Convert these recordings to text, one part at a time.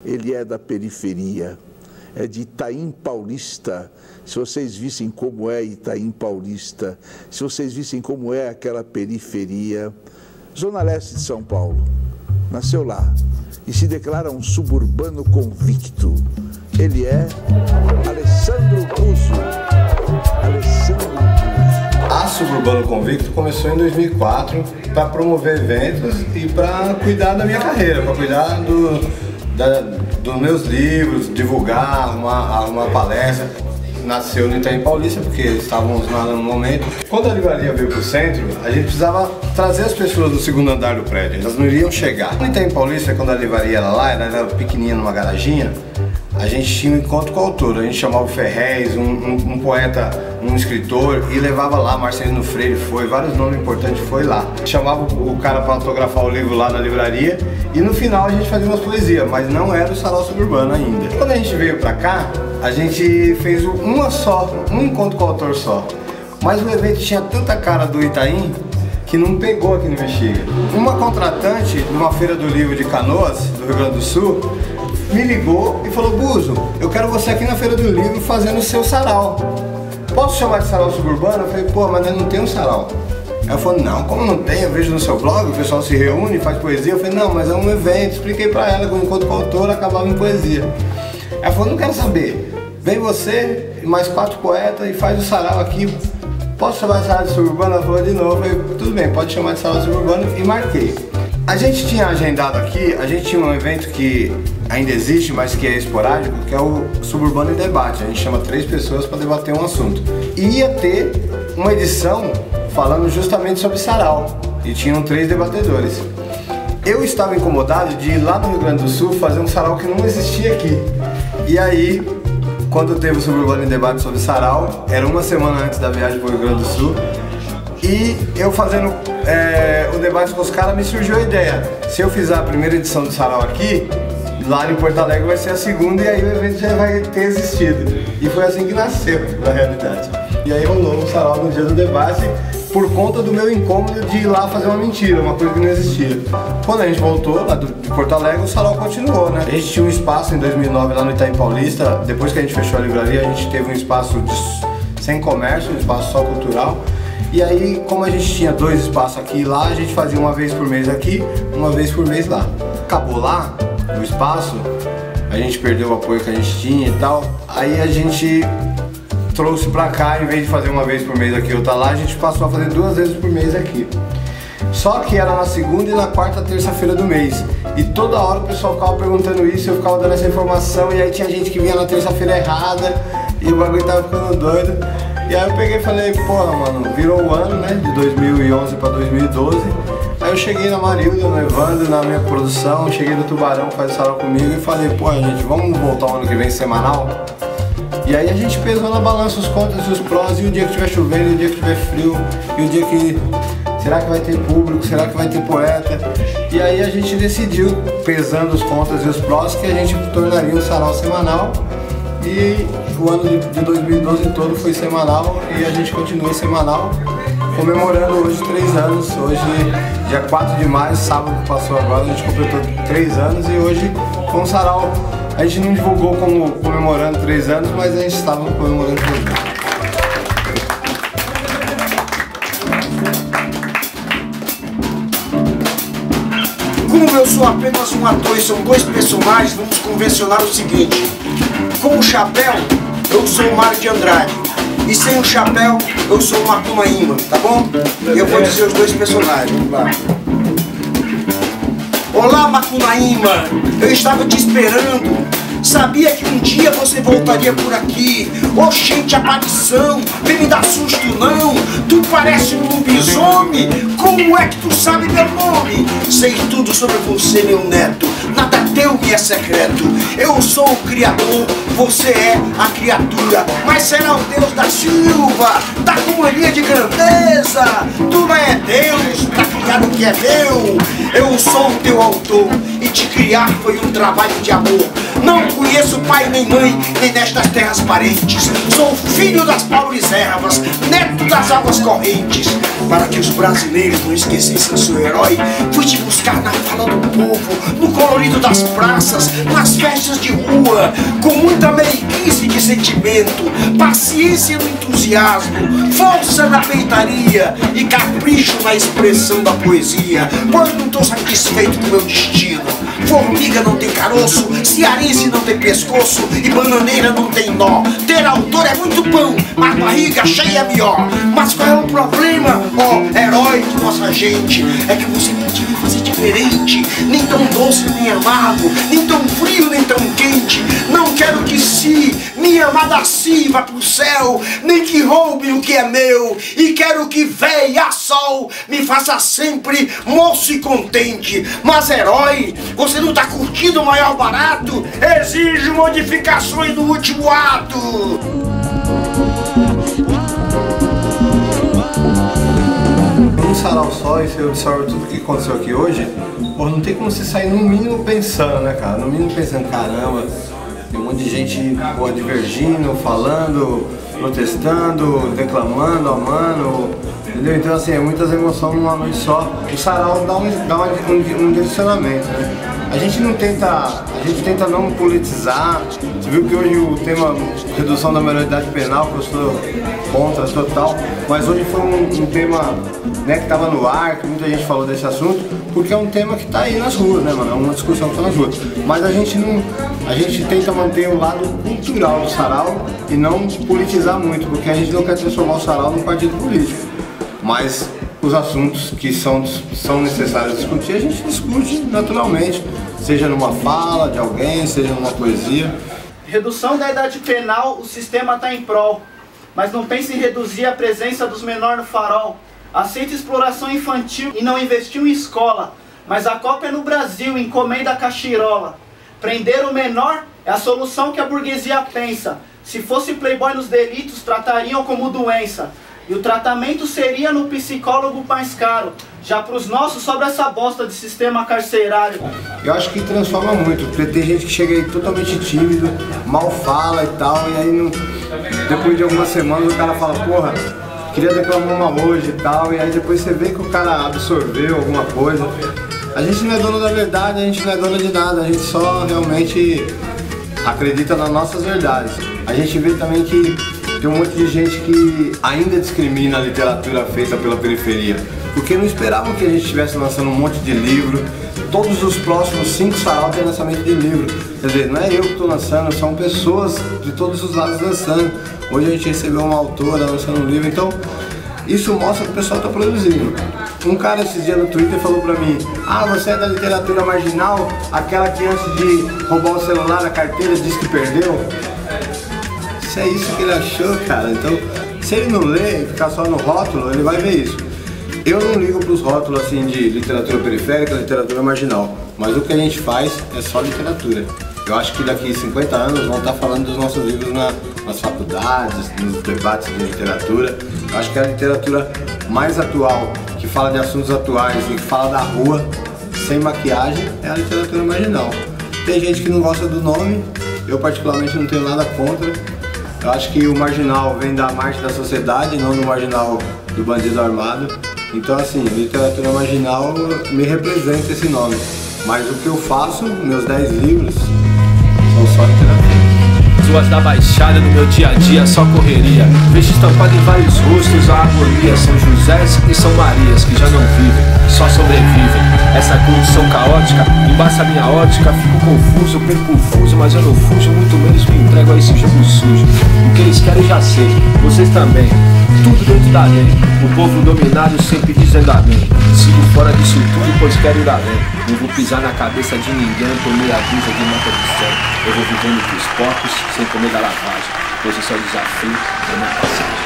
Ele é da periferia, é de Itaim Paulista. Se vocês vissem como é Itaim Paulista, se vocês vissem como é aquela periferia, Zona Leste de São Paulo, nasceu lá e se declara um suburbano convicto. Ele é Alessandro Guzzo. A Suburbano Convicto começou em 2004 para promover eventos e para cuidar da minha carreira, para cuidar dos meus livros, divulgar uma palestra. Nasceu no Itaim Paulista porque estávamos lá no momento. Quando a livraria veio para o centro, a gente precisava trazer as pessoas do segundo andar do prédio, elas não iriam chegar. No Itaim Paulista, quando a livraria era lá, ela era pequenininha numa garaginha, a gente tinha um encontro com o autor, a gente chamava o Ferrez, um poeta, um escritor, e levava lá, Marcelino Freire foi, vários nomes importantes foi lá. Chamava o cara para autografar o livro lá na livraria e no final a gente fazia umas poesias, mas não era o Sarau Suburbano ainda. Quando a gente veio pra cá, a gente fez um encontro com o autor só. Mas o evento tinha tanta cara do Itaim que não pegou aqui no Bexiga. Uma contratante de uma feira do livro de Canoas, do Rio Grande do Sul, me ligou e falou: Guzzo, eu quero você aqui na Feira do Livro fazendo o seu sarau. Posso chamar de sarau suburbano? Eu falei: pô, mas não tem um sarau. Ela falou: não, como não tem? Eu vejo no seu blog, o pessoal se reúne, faz poesia. Eu falei: não, mas é um evento. Expliquei pra ela que o encontro com o autor acabava em poesia. Ela falou: não quero saber. Vem você e mais 4 poetas e faz o sarau aqui. Posso chamar de sarau suburbano? Ela falou de novo. Eu falei: tudo bem, pode chamar de sarau suburbano, e marquei. A gente tinha agendado aqui, a gente tinha um evento que ainda existe, mas que é esporádico, que é o Suburbano em Debate. A gente chama 3 pessoas para debater um assunto. E ia ter uma edição falando justamente sobre sarau, e tinham 3 debatedores. Eu estava incomodado de ir lá no Rio Grande do Sul fazer um sarau que não existia aqui. E aí, quando teve o Suburbano em Debate sobre sarau, era uma semana antes da viagem para o Rio Grande do Sul, e eu fazendo o debate com os caras, me surgiu a ideia: se eu fizer a primeira edição do sarau aqui, lá em Porto Alegre vai ser a segunda, e aí o evento já vai ter existido. E foi assim que nasceu, na realidade. E aí rolou um sarau no dia do debate, por conta do meu incômodo de ir lá fazer uma mentira, uma coisa que não existia. Quando a gente voltou lá de Porto Alegre, o sarau continuou, né? A gente tinha um espaço em 2009 lá no Itaim Paulista. Depois que a gente fechou a livraria, a gente teve um espaço sem comércio, um espaço só cultural. E aí, como a gente tinha 2 espaços aqui e lá, a gente fazia uma vez por mês aqui, uma vez por mês lá. Acabou lá o espaço, a gente perdeu o apoio que a gente tinha e tal, aí a gente trouxe pra cá, em vez de fazer uma vez por mês aqui ou outra lá, a gente passou a fazer 2 vezes por mês aqui. Só que era na segunda e na quarta terça-feira do mês, e toda hora o pessoal ficava perguntando isso, eu ficava dando essa informação, e aí tinha gente que vinha na terça-feira errada, e o bagulho tava ficando doido. E aí eu peguei e falei: porra, mano, virou o ano, né, de 2011 pra 2012. Aí eu cheguei na Marilda, no Evandro, na minha produção, cheguei no Tubarão que faz sarau comigo e falei: pô, gente, vamos voltar o ano que vem semanal? E aí a gente pesou na balança os contras e os prós, e o dia que tiver chovendo, e o dia que tiver frio, e o dia que... será que vai ter público, será que vai ter poeta? E aí a gente decidiu, pesando os contras e os prós, que a gente tornaria um sarau semanal. E o ano de 2012 todo foi semanal, e a gente continua semanal, comemorando hoje 3 anos. Hoje, dia 4 de maio, sábado que passou agora, a gente completou 3 anos, e hoje foi um sarau. A gente não divulgou como comemorando 3 anos, mas a gente estava comemorando 3 anos. Como eu sou apenas um ator e são 2 personagens, vamos convencionar o seguinte: com o chapéu, eu sou o Mário de Andrade, e sem o chapéu, eu sou o Macunaíma, tá bom? Eu vou dizer os 2 personagens, vamos lá. Olá, Macunaíma, eu estava te esperando. Sabia que um dia você voltaria por aqui. Oxente, aparição, vem me dar susto não. Tu parece um lobisomem. Como é que tu sabe meu nome? Sei tudo sobre você, meu neto. Nada teu me é secreto. Eu sou o Criador, você é a criatura. Mas será o Deus da Silva, da comunhia de grandeza. Tu não é Deus pra criar o que é meu. Eu sou o teu autor e te criar foi um trabalho de amor. Não conheço pai nem mãe, nem nestas terras parentes. Sou filho das pobres ervas, neto das águas correntes. Para que os brasileiros não esquecessem seu herói, fui te buscar na fala do povo, no colorido das praças, nas festas de rua, com muita meiguice de sentimento, paciência no entusiasmo, força na peitaria e capricho na expressão da poesia. Pois não estou satisfeito com o meu destino. Formiga não tem caroço, cearense não tem pescoço e bananeira não tem nó. Ter autor é muito bom, mas barriga cheia é melhor. Mas qual é o problema, ó herói de nossa gente? É que você podia fazer diferente. Nem tão doce, nem amargo, nem tão frio, nem tão quente. Não quero que minha amada vá pro céu, nem que roube o que é meu. E quero que veia sol me faça sempre moço e contente. Mas herói, você não tá curtindo o maior barato? Exige modificações no último ato. Um sarau só, e você observa tudo que aconteceu aqui hoje, pô, não tem como você sair no mínimo pensando, né, cara? No mínimo pensando, caramba, tem um monte de gente, pô, divergindo, falando, protestando, reclamando, amando, entendeu? Então, assim, é muitas emoções numa noite só. O sarau dá um direcionamento, né? A gente tenta não politizar. Você viu que hoje o tema redução da maioridade penal, que eu sou contra total, mas hoje foi um tema, né, que estava no ar, que muita gente falou desse assunto, porque é um tema que está aí nas ruas, né, mano? É uma discussão que está nas ruas. Mas a gente tenta manter o lado cultural do sarau e não politizar muito, porque a gente não quer transformar o sarau num partido político. Mas os assuntos que são necessários discutir, a gente discute naturalmente, seja numa fala de alguém, seja numa poesia. Redução da idade penal, o sistema está em prol, mas não pense em reduzir a presença dos menores no farol. Aceita exploração infantil e não investiu em escola, mas a Copa é no Brasil, encomenda a cachirola. Prender o menor é a solução que a burguesia pensa. Se fosse playboy nos delitos, tratariam como doença. E o tratamento seria no psicólogo mais caro. Já para os nossos sobra essa bosta de sistema carcerário. Eu acho que transforma muito, porque tem gente que chega aí totalmente tímido, mal fala e tal, e aí depois de algumas semanas o cara fala, porra, queria declamar uma hoje e tal, e aí depois você vê que o cara absorveu alguma coisa. A gente não é dono da verdade, a gente não é dono de nada, a gente só realmente acredita nas nossas verdades. A gente vê também que tem um monte de gente que ainda discrimina a literatura feita pela periferia, porque não esperavam que a gente estivesse lançando um monte de livro. Todos os próximos 5 sarau tem lançamento de livro. Quer dizer, não é eu que estou lançando, são pessoas de todos os lados lançando. Hoje a gente recebeu uma autora lançando um livro, então isso mostra que o pessoal está produzindo. Um cara esses dias no Twitter falou pra mim, ah, você é da literatura marginal, aquela que antes de roubar o celular, a carteira, disse que perdeu. Se é isso que ele achou, cara, então se ele não lê e ficar só no rótulo, ele vai ver isso. Eu não ligo para os rótulos assim de literatura periférica, literatura marginal, mas o que a gente faz é só literatura. Eu acho que daqui a 50 anos vão estar falando dos nossos livros nas faculdades, nos debates de literatura. Eu acho que a literatura mais atual, que fala de assuntos atuais e que fala da rua, sem maquiagem, é a literatura marginal. Tem gente que não gosta do nome, eu particularmente não tenho nada contra. Eu acho que o marginal vem da marcha da sociedade, não do marginal do bandido armado. Então, assim, literatura marginal me representa esse nome. Mas o que eu faço, meus 10 livros, são só literatura. Ruas da Baixada, no meu dia a dia, só correria. Vejo estampado em vários rostos a agonia. São Josés e São Marias que já não vivem, só sobrevivem. Essa condição caótica embaça minha ótica. Fico confuso, perco o fuso, mas eu não fujo, muito menos me entrego a esse jogo sujo. O que eles querem já sei, vocês também. Tudo dentro da lei, o povo dominado sempre dizendo amém. Sigo fora disso tudo, pois quero ir além. Não vou pisar na cabeça de ninguém por meia dúzia de nota de céu. Eu vou vivendo com os porcos, sem comer da lavagem, pois esse é o desafio da minha passagem.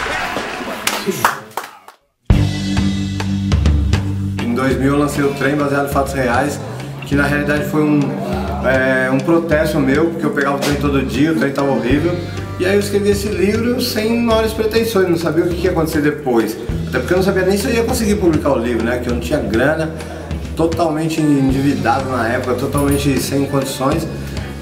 Em 2000 eu lancei o Trem, baseado em fatos reais, que na realidade foi um um protesto meu, porque eu pegava o trem todo dia, o trem estava horrível. E aí eu escrevi esse livro sem maiores pretensões, não sabia o que ia acontecer depois. Até porque eu não sabia nem se eu ia conseguir publicar o livro, né? Que eu não tinha grana, totalmente endividado na época, totalmente sem condições.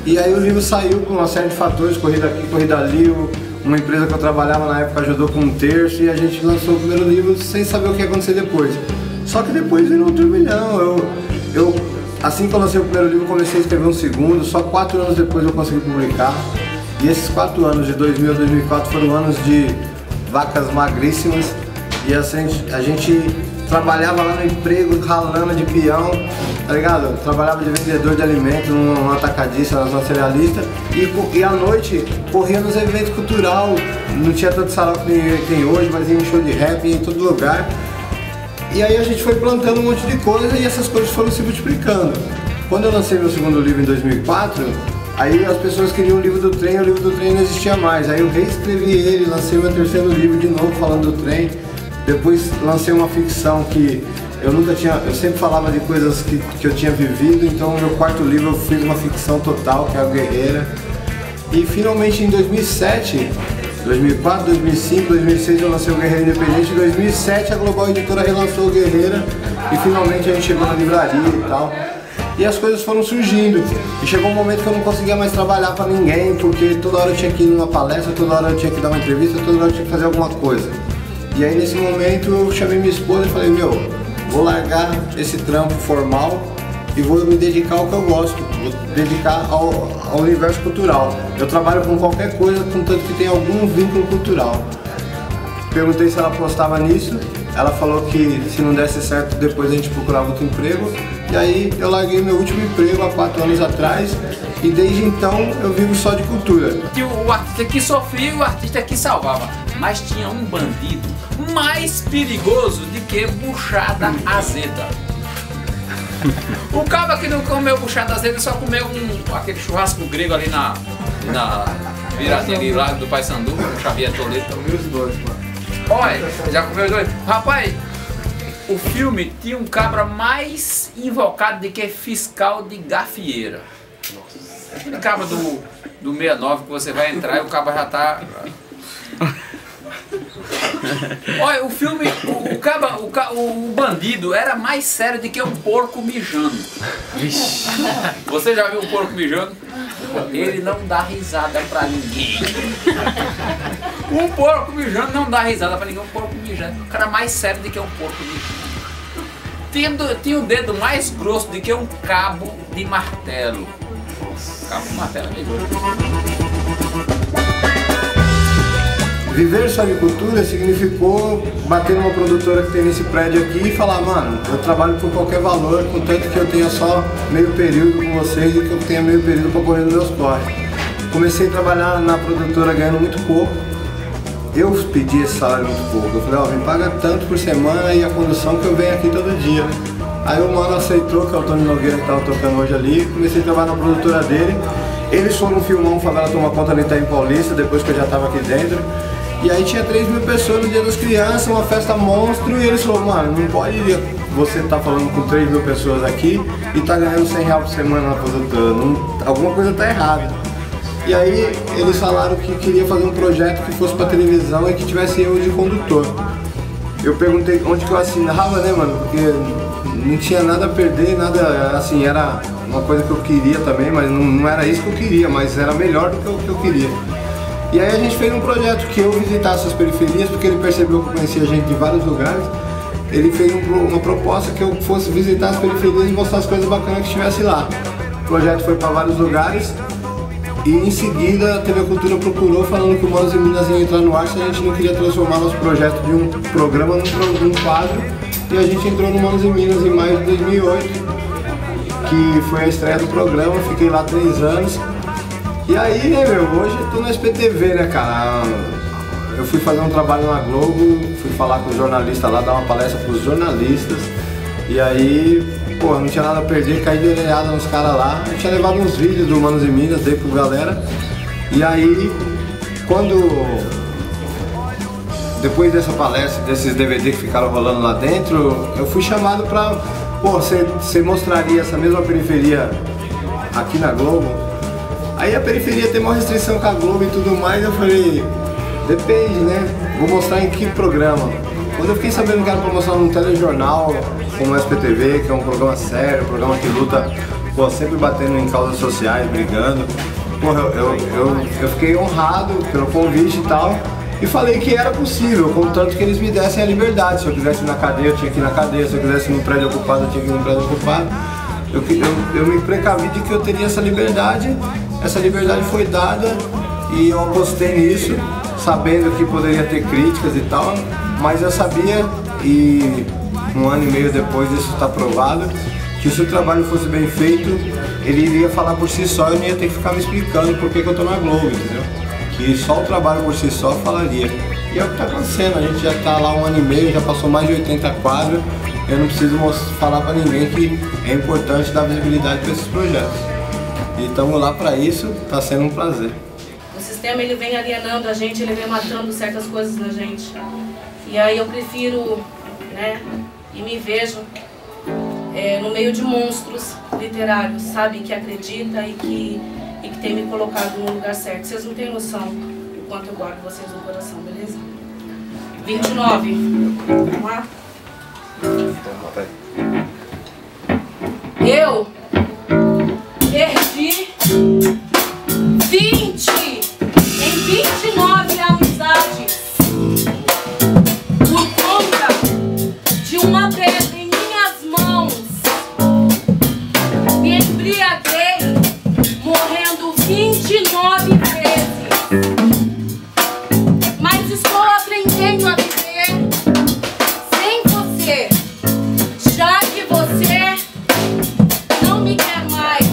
E aí o livro saiu com uma série de fatores, corrida aqui, corrida ali, uma empresa que eu trabalhava na época ajudou com 1/3 e a gente lançou o primeiro livro sem saber o que ia acontecer depois. Só que depois virou um turbilhão. Assim que eu lancei o primeiro livro, eu comecei a escrever um segundo, só 4 anos depois eu consegui publicar. E esses 4 anos, de 2000 a 2004, foram anos de vacas magríssimas. E assim, a gente trabalhava lá no emprego, ralando de peão, tá ligado? Eu trabalhava de vendedor de alimentos, num atacadista, na zona cerealista. E à noite, corria nos eventos culturais. Não tinha tanto salão que tem hoje, mas ia em show de rap em todo lugar. E aí a gente foi plantando um monte de coisa e essas coisas foram se multiplicando. Quando eu lancei meu segundo livro em 2004, aí as pessoas queriam o livro do trem, o livro do trem não existia mais. Aí eu reescrevi ele, lancei meu terceiro livro de novo falando do trem. Depois lancei uma ficção que eu sempre falava de coisas que eu tinha vivido, então no meu quarto livro eu fiz uma ficção total, que é a Guerreira. E finalmente em 2007, 2004, 2005, 2006 eu lancei o Guerreira Independente, em 2007 a Global Editora relançou o Guerreira e finalmente a gente chegou na livraria e tal. E as coisas foram surgindo. E chegou um momento que eu não conseguia mais trabalhar pra ninguém, porque toda hora eu tinha que ir numa palestra, toda hora eu tinha que dar uma entrevista, toda hora eu tinha que fazer alguma coisa. E aí nesse momento eu chamei minha esposa e falei, vou largar esse trampo formal e vou me dedicar ao que eu gosto, vou dedicar ao universo cultural. Eu trabalho com qualquer coisa, contanto que tem algum vínculo cultural. Perguntei se ela apostava nisso, ela falou que se não desse certo depois a gente procurava outro emprego. E aí eu larguei meu último emprego há 4 anos atrás e desde então eu vivo só de cultura. O artista que sofria e o artista que salvava, mas tinha um bandido mais perigoso do que buchada azeda. O cara que não comeu buchada azeda só comeu aquele churrasco grego ali na Virateria lá do Paysandu, o Xavier Toledo. Comi os dois, mano. Olha, já comeu os dois? Rapaz, o filme tinha um cabra mais invocado do que fiscal de gafieira. Aquele cabra do 69 que você vai entrar e o cabra já tá... Olha, o filme, o bandido era mais sério do que um porco mijando. Você já viu um porco mijando? Ele não dá risada pra ninguém. Um porco mijando não dá risada pra ninguém, um porco mijando. O cara mais sério do que um porco mijando. Tinha o dedo mais grosso do que um cabo de martelo. Cabo de martelo mesmo. Viver só de cultura significou bater numa produtora que tem nesse prédio aqui e falar, mano, eu trabalho por qualquer valor, contanto que eu tenha só meio período com vocês e que eu tenha meio período para correr nos meus corres. Comecei a trabalhar na produtora ganhando muito pouco. Eu pedi esse salário muito pouco. Eu falei, me paga tanto por semana e a condução que eu venho aqui todo dia. Aí o mano aceitou, que é o Tony Nogueira que tava tocando hoje ali, comecei a trabalhar na produtora dele. Eles foram filmar um Favela Toma Conta ali em Paulista, depois que eu já tava aqui dentro. E aí tinha 3.000 pessoas no Dia das Crianças, uma festa monstro, e eles falaram, mano, não pode você tá falando com 3.000 pessoas aqui e tá ganhando R$100 por semana na produtora, alguma coisa tá errada. E aí eles falaram que queria fazer um projeto que fosse pra televisão e que tivesse eu de condutor. Eu perguntei onde que eu assinava, né, mano, porque não tinha nada a perder, nada, assim, era uma coisa que eu queria também, mas não era isso que eu queria, mas era melhor do que eu queria. E aí a gente fez um projeto que eu visitasse as periferias, porque ele percebeu que eu conhecia gente de vários lugares. Ele fez uma proposta que eu fosse visitar as periferias e mostrar as coisas bacanas que estivesse lá. O projeto foi para vários lugares e em seguida a TV Cultura procurou falando que o Manos e Minas ia entrar no ar se a gente não queria transformar nosso projeto de um programa num quadro. E a gente entrou no Manos e Minas em maio de 2008, que foi a estreia do programa, fiquei lá 3 anos. E aí, né, hoje eu tô no SPTV, né, cara? Eu fui fazer um trabalho na Globo, fui falar com os jornalistas lá, dar uma palestra pros jornalistas. E aí, pô, não tinha nada a perder, caí de orelhada nos caras lá. Eu tinha levado uns vídeos do Manos e Minas, dei pro galera. E aí, depois dessa palestra, desses DVD que ficaram rolando lá dentro, eu fui chamado pra, pô, você mostraria essa mesma periferia aqui na Globo. Aí a periferia tem uma restrição com a Globo e tudo mais, eu falei, depende, né? Vou mostrar em que programa. Quando eu fiquei sabendo que era pra mostrar num telejornal, como o SPTV, que é um programa sério, um programa que luta, pô, sempre batendo em causas sociais, brigando, porra, eu fiquei honrado pelo convite e tal, e falei que era possível, contanto que eles me dessem a liberdade. Se eu quisesse ir na cadeia, eu tinha que ir na cadeia, se eu quisesse ir no prédio ocupado, eu tinha que ir no prédio ocupado. Eu me precavi de que eu teria essa liberdade foi dada e eu apostei nisso, sabendo que poderia ter críticas e tal, mas eu sabia, e um ano e meio depois isso está provado, que se o trabalho fosse bem feito, ele iria falar por si só, eu não ia ter que ficar me explicando por que eu tô na Globo, entendeu? Que só o trabalho por si só falaria. E é o que está acontecendo, a gente já está lá um ano e meio, já passou mais de 80 quadros, eu não preciso falar para ninguém que é importante dar visibilidade para esses projetos. E estamos lá para isso, está sendo um prazer. O sistema ele vem alienando a gente, ele vem matando certas coisas na gente. E aí eu prefiro, né, e me vejo no meio de monstros literários, sabe, que acredita e que tem me colocado no lugar certo. Vocês não têm noção do quanto eu guardo vocês no coração, beleza? 29. Vamos lá? Eu perdi 29 amizades por conta de uma pedra em minhas mãos. Me embriaguei morrendo 29 vezes, mas estou aprendendo a viver sem você, já que você não me quer mais.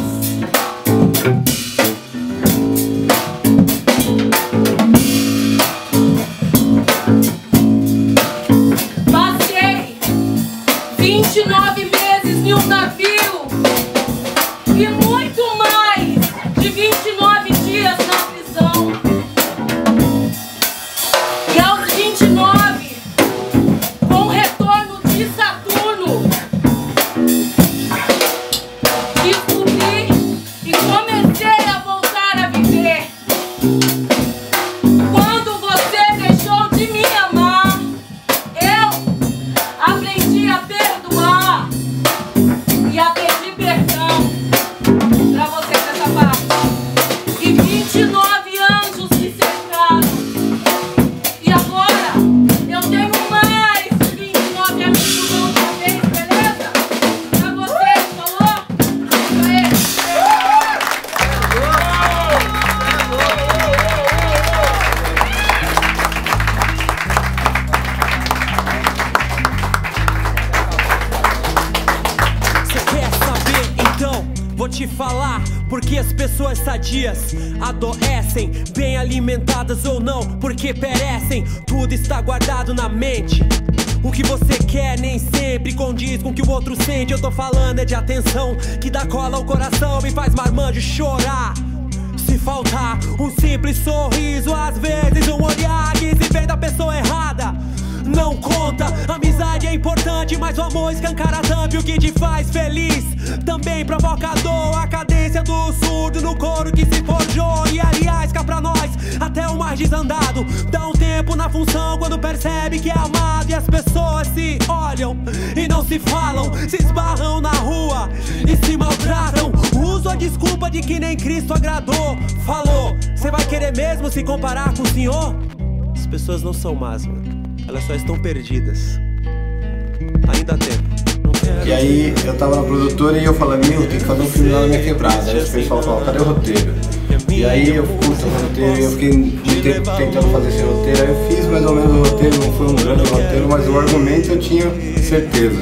Passei 29 meses em um navio e muito mais de 29 dias na prisão. E aos 29, com o retorno de Saturno, descobri e comecei a voltar a viver. Quando você deixou de me amar, eu aprendi a perdoar e a pedir perdão pra vocês essa parte. E 29 anjos me cercaram. E agora eu tenho mais de 29 amigos outra vez, beleza? Pra vocês, falou? Pra eles. Você quer saber? Então, vou te falar. Porque as pessoas sadias adoecem, bem alimentadas ou não, porque perecem. Tudo está guardado na mente. O que você quer nem sempre condiz com o que o outro sente. Eu tô falando é de atenção, que dá cola ao coração e faz marmanjo chorar. Se faltar um simples sorriso, às vezes um olhar que se vem da pessoa errada não conta. Amizade é importante, mas o amor escancara tanto. E o que te faz feliz também provoca dor. A cadência do surdo no couro que se forjou. E aliás, cá pra nós, até o mais desandado dá um tempo na função quando percebe que é amado. E as pessoas se olham e não se falam, se esbarram na rua e se maltratam. Usam a desculpa de que nem Cristo agradou. Falou, cê vai querer mesmo se comparar com o Senhor? As pessoas não são más, mano. Elas só estão perdidas. Ainda há tempo. E aí eu tava na produtora e eu falei, meu, tem que fazer um filme lá na minha quebrada. Aí o pessoal falou, cadê o roteiro? E aí eu puta o roteiro, eu fiquei muito tempo tentando fazer esse roteiro. Aí eu fiz mais ou menos o roteiro, não foi um grande roteiro, mas o argumento eu tinha certeza.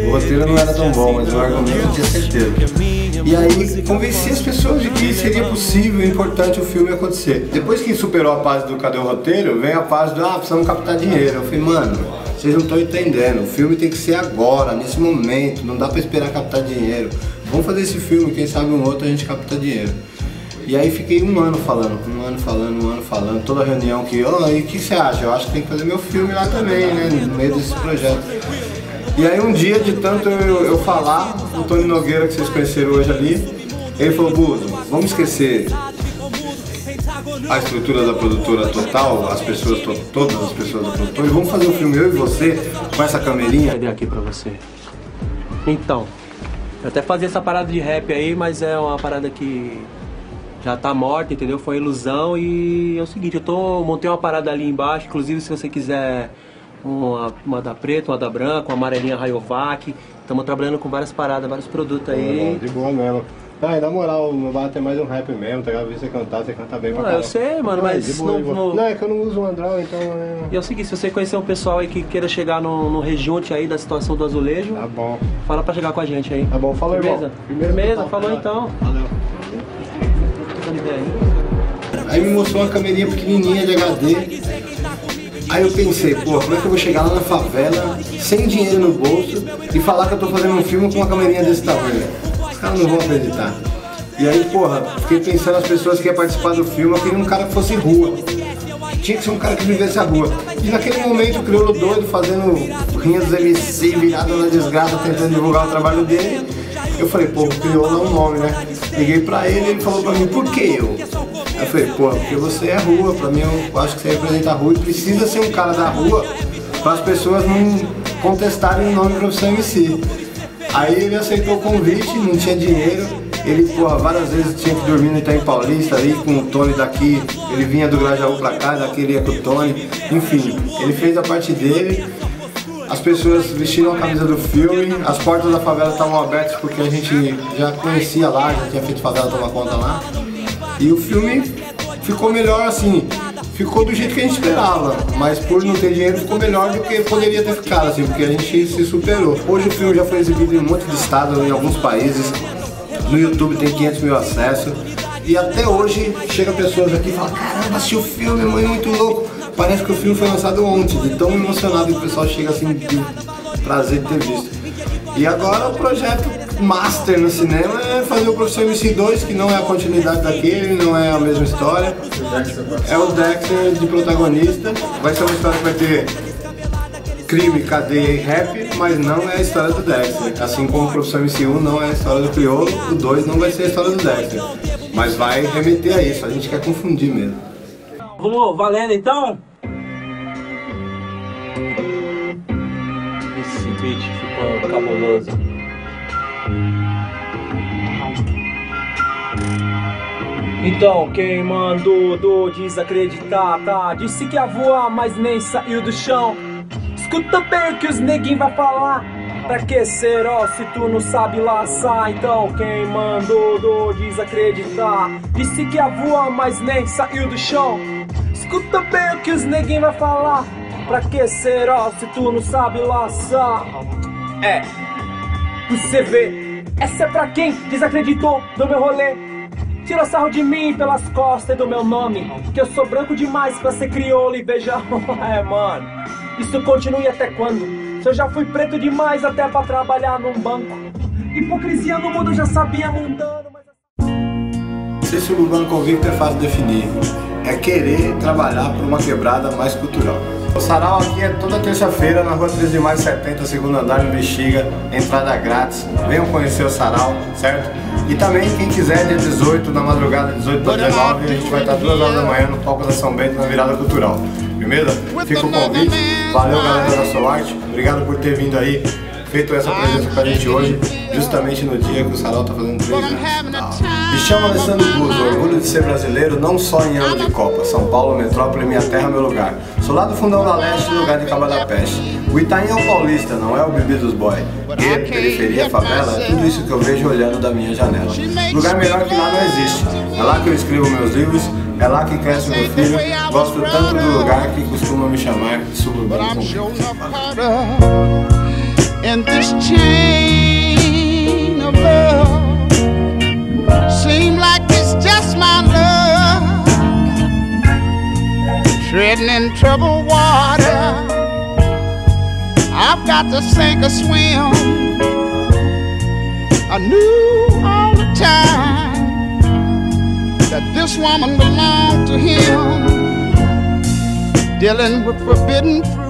O roteiro não era tão bom, mas o argumento eu tinha certeza. E aí convenci as pessoas de que seria possível e importante o filme acontecer. Depois que superou a fase do cadê o roteiro, vem a fase do precisamos captar dinheiro. Eu falei, mano, vocês não estão entendendo, o filme tem que ser agora, nesse momento, não dá pra esperar captar dinheiro. Vamos fazer esse filme, quem sabe um outro a gente capta dinheiro. E aí fiquei um ano falando, toda reunião que, e o que você acha? Eu acho que tem que fazer meu filme lá também, né, no meio desse projeto. E aí um dia, de tanto eu falar, o Tony Nogueira, que vocês conheceram hoje ali, Ele falou, Buzo, vamos esquecer a estrutura da produtora total, as pessoas, todas as pessoas da produtora, e vamos fazer um filme eu e você com essa camerinha. Cadê aqui pra você? Então, eu até fazia essa parada de rap aí, mas é uma parada que já tá morta, entendeu? Foi ilusão e é o seguinte, montei uma parada ali embaixo, inclusive se você quiser uma da preta, uma da branca, uma amarelinha Rayovac, estamos trabalhando com várias paradas, vários produtos aí. De boa mesmo. Ah, e na moral, não vai ter mais um rap mesmo, tá ligado? Você canta bem pra caramba. Eu sei, mano, mas não, é que eu não uso o Android, então... E é o seguinte, se você conhecer um pessoal aí que queira chegar no rejunte aí da situação do azulejo, tá bom. Fala pra chegar com a gente aí. Tá bom, falou, irmão. Firmeza, falou então. Valeu. Aí me mostrou uma camerinha pequenininha de HD. Aí eu pensei, pô, como é que eu vou chegar lá na favela, sem dinheiro no bolso, e falar que eu tô fazendo um filme com uma camerinha desse tamanho? Os caras não vão acreditar. E aí, porra, fiquei pensando nas pessoas que iam participar do filme, eu queria um cara que fosse rua. Tinha que ser um cara que vivesse a rua. E naquele momento o Criolo doido, fazendo rinhas dos MC, virado na desgraça, tentando divulgar o trabalho dele. Eu falei, pô, o Criolo é um nome, né? Liguei pra ele e ele falou pra mim, por que eu? Aí eu falei, pô, porque você é rua, pra mim eu acho que você representa a rua e precisa ser um cara da rua para as pessoas não contestarem o nome profissão MC. Aí ele aceitou o convite, não tinha dinheiro, ele, porra, várias vezes tinha que dormir no Itaim Paulista ali com o Tony daqui, ele vinha do Grajaú pra cá, daqui ele ia com o Tony, enfim, ele fez a parte dele. As pessoas vestiram a camisa do filme, as portas da favela estavam abertas porque a gente já conhecia lá, já tinha feito Favela Toma Conta lá. E o filme ficou melhor assim, ficou do jeito que a gente esperava, mas por não ter dinheiro ficou melhor do que poderia ter ficado, assim, porque a gente se superou. Hoje o filme já foi exibido em um monte de estados, em alguns países, no YouTube tem 500 mil acessos, e até hoje chega pessoas aqui e falam, caramba, assisti o filme, mãe, muito louco. Parece que o filme foi lançado ontem, de tão emocionado que o pessoal chega assim, de prazer de ter visto. E agora o projeto master no cinema é fazer o Professor MC2, que não é a continuidade daquele, não é a mesma história. É o Dexter de protagonista. Vai ser uma história que vai ter crime, cadeia e rap, mas não é a história do Dexter. Assim como o Professor MC1 não é a história do Criolo, o 2 não vai ser a história do Dexter. Mas vai remeter a isso, a gente quer confundir mesmo. Vamos valendo então? Esse beat ficou cabuloso. Então, quem mandou do desacreditar, tá? Disse que ia voar, mas nem saiu do chão. Escuta bem o que os neguinhos vai falar. Pra que ser, ó, se tu não sabe laçar? Então, quem mandou do desacreditar? Disse que ia voar, mas nem saiu do chão. Escuta bem o que os neguinhos vai falar. Pra que ser, ó, se tu não sabe laçar? É, você vê, essa é pra quem desacreditou do meu rolê. Tira sarro de mim pelas costas e do meu nome, que eu sou branco demais pra ser crioulo e beija. É, mano, isso continue até quando? Se eu já fui preto demais até pra trabalhar num banco. Hipocrisia no mundo eu já sabia mundano, mas... Ser suburbano convicto é fácil de definir. É querer trabalhar por uma quebrada mais cultural. O sarau aqui é toda terça-feira na rua 13 de maio 70, segundo andar no Bexiga, entrada grátis. Venham conhecer o sarau, certo? E também, quem quiser, dia 18, na madrugada, 18 para 19, a gente vai estar 2 horas da manhã no palco da São Bento, na virada cultural. Primeiro, fica o convite. Valeu, galera da Solarte. Obrigado por ter vindo aí, feito essa presença com a gente hoje, justamente no dia que o sarau está fazendo 3 anos. Me chamo Alessandro Buzo, orgulho de ser brasileiro, não só em ano de Copa. São Paulo, metrópole, minha terra, meu lugar. Sou lá do fundão da Leste, lugar de Caba da Peste. O Itaim é o paulista, não é o Bibi dos boy. E periferia, favela, é tudo isso que eu vejo olhando da minha janela. Lugar melhor que lá não existe. É lá que eu escrevo meus livros, é lá que cresce meu filho. Gosto tanto do lugar que costuma me chamar de suburbano convicto. And this chain of love seem like it's just my love treading in troubled water. I've got to sink or swim. I knew all the time that this woman belonged to him, dealing with forbidden fruit.